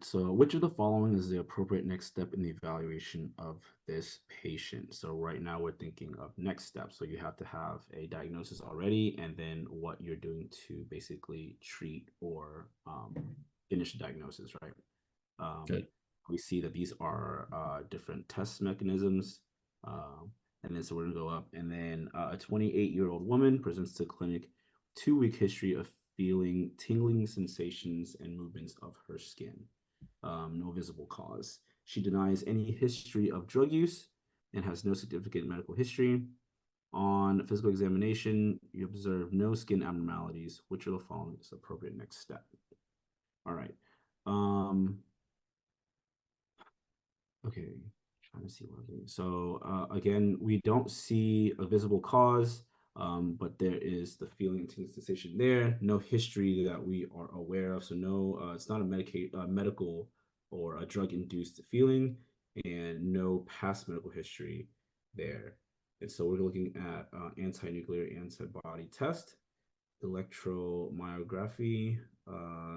So which of the following is the appropriate next step in the evaluation of this patient? So right now we're thinking of next steps. So you have to have a diagnosis already, and then what you're doing to basically treat or finish the diagnosis, right? Um, Good. we see that these are different test mechanisms. And then so we're gonna go up, and then a 28-year-old woman presents to clinic 2-week history of feeling tingling sensations and movements of her skin. No visible cause. She denies any history of drug use and has no significant medical history. On physical examination, you observe no skin abnormalities. Which of the following is the appropriate next step? All right. Um, okay. Trying to see what I'm doing. So again, we don't see a visible cause, but there is the feeling and tingling sensation there. No history that we are aware of. So no, it's not a medical or a drug-induced feeling, and no past medical history there. And so we're looking at anti-nuclear antibody test, electromyography,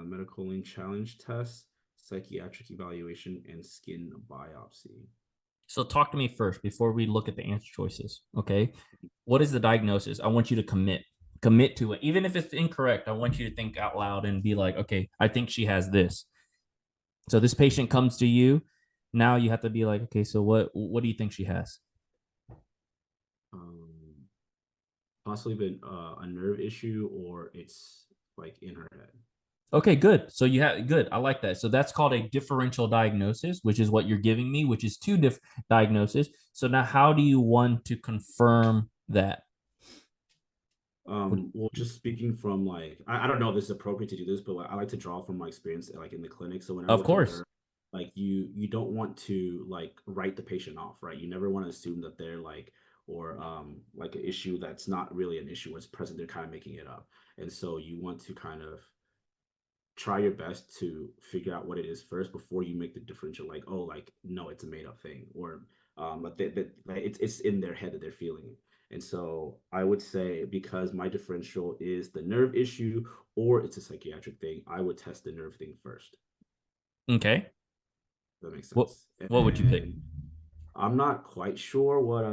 medical link challenge test, psychiatric evaluation, and skin biopsy. So talk to me first before we look at the answer choices. Okay. What is the diagnosis? I want you to commit to it. Even if it's incorrect, I want you to think out loud and be like, okay, I think she has this. So this patient comes to you. Now you have to be like, okay, so what do you think she has? Um, Possibly been a nerve issue, or it's like in her head. Okay, good. So you have good. I like that. So that's called a differential diagnosis, which is what you're giving me, which is two different diagnoses. So now how do you want to confirm that? Well, just speaking from like, I don't know if this is appropriate to do this, but like, I like to draw from my experience like in the clinic. So whenever Of with a course. nerve, like you don't want to like write the patient off, right? You never want to assume that they're like an issue that's not really an issue. It's present, they're kind of making it up. And so you want to kind of try your best to figure out what it is first before you make the differential, like, oh, like no, it's a made up thing, or like it's in their head that they're feeling it. And so I would say, because my differential is the nerve issue or it's a psychiatric thing, I would test the nerve thing first. Okay. That makes What sense. And what would you pick? then I'm not quite sure what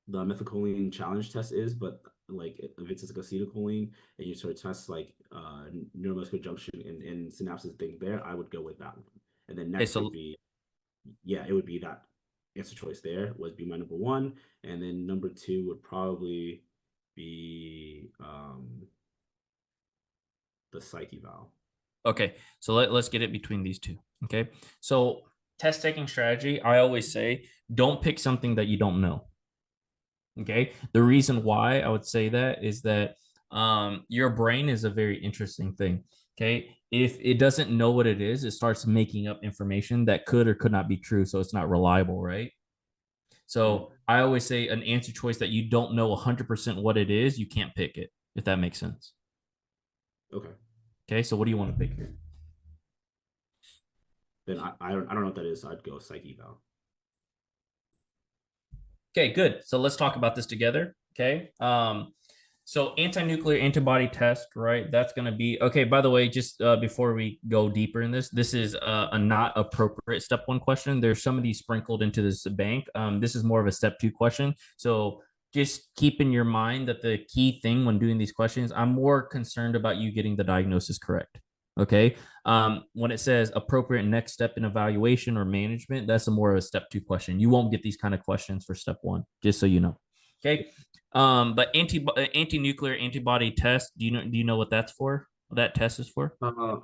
the methylcholine challenge test is, but like if it's acetylcholine and you sort of test like neuromuscular junction and synapses thing there, I would go with that one. And then Okay, next would so be, yeah, it would be that answer choice there would be my number one. And then number two would probably be the psyche valve. okay, so let's get it between these two. Okay. So test taking strategy, I always say don't pick something that you don't know. Okay. The reason why I would say that is that your brain is a very interesting thing. Okay. If it doesn't know what it is, it starts making up information that could or could not be true. So it's not reliable, right? Mhm. So I always say an answer choice that you don't know 100% what it is, you can't pick it, if that makes sense. Okay. Okay. So what do you want to pick here? Then I don't know what that is. So I'd go psyche valve. Okay, good. So let's talk about this together. Okay. So anti-nuclear antibody test, right? That's going to be okay. By the way, just before we go deeper in this, this is a not appropriate step one question. There's some of these sprinkled into this bank. This is more of a step two question. So just keep in your mind that the key thing when doing these questions, I'm more concerned about you getting the diagnosis correct. Okay. When it says appropriate next step in evaluation or management, that's a more of a step two question. You won't get these kind of questions for step one, just so you know. Okay. But anti-nuclear antibody test, do you know what that's for? What that test is for? Uh,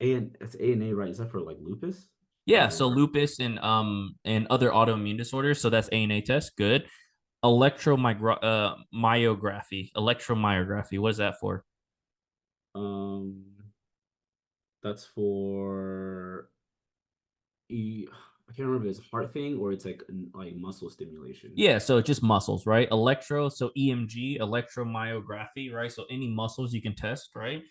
and it's ANA, right? Is that for like lupus Yeah, so or lupus and other autoimmune disorders. So that's ANA test. Good. Electromyography. What is that for? um that's for I can't remember if it's a heart thing or it's like muscle stimulation. Yeah, so it's just muscles, right? Electro, so EMG, electromyography, right? So any muscles you can test, right?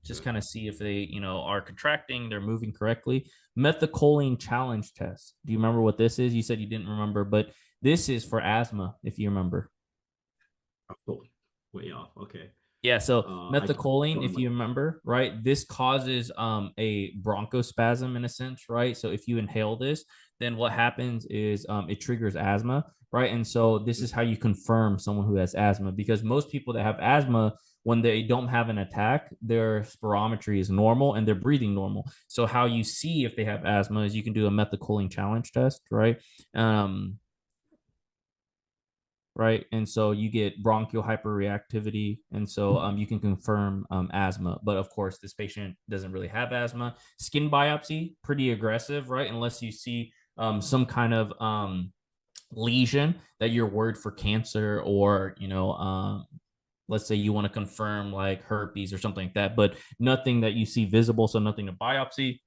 Just Okay. kind of see if they, are contracting, they're moving correctly. Methacholine challenge test. Do you remember what this is? You said you didn't remember, but this is for asthma, if you remember. Oh, way off. Okay. Yeah, so I methacholine, don't if like. you remember, right, this causes a bronchospasm in a sense, right? So if you inhale this, then what happens is it triggers asthma, right? And so this is how you confirm someone who has asthma, because most people that have asthma, when they don't have an attack, their spirometry is normal and they're breathing normal. So how you see if they have asthma is you can do a methacholine challenge test, right? Um, right? And so you get bronchial hyperreactivity, and so you can confirm asthma. But of course, this patient doesn't really have asthma. Skin biopsy, pretty aggressive, right? Unless you see some kind of lesion that you're worried for cancer, or let's say you want to confirm like herpes or something like that, but nothing that you see visible, so nothing to biopsy.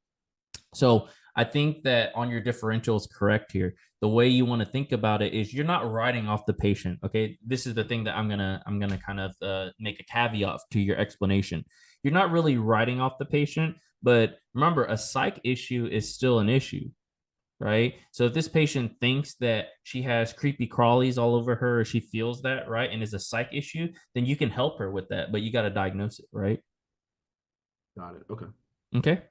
So I think that on your differential is correct here. The way you want to think about it is you're not writing off the patient. Okay, this is the thing that I'm gonna kind of make a caveat to your explanation. You're not really writing off the patient, but remember, a psych issue is still an issue, right? So if this patient thinks that she has creepy crawlies all over her, or she feels that, right, and is a psych issue, then you can help her with that, but you got to diagnose it, right? Got it. Okay. Okay.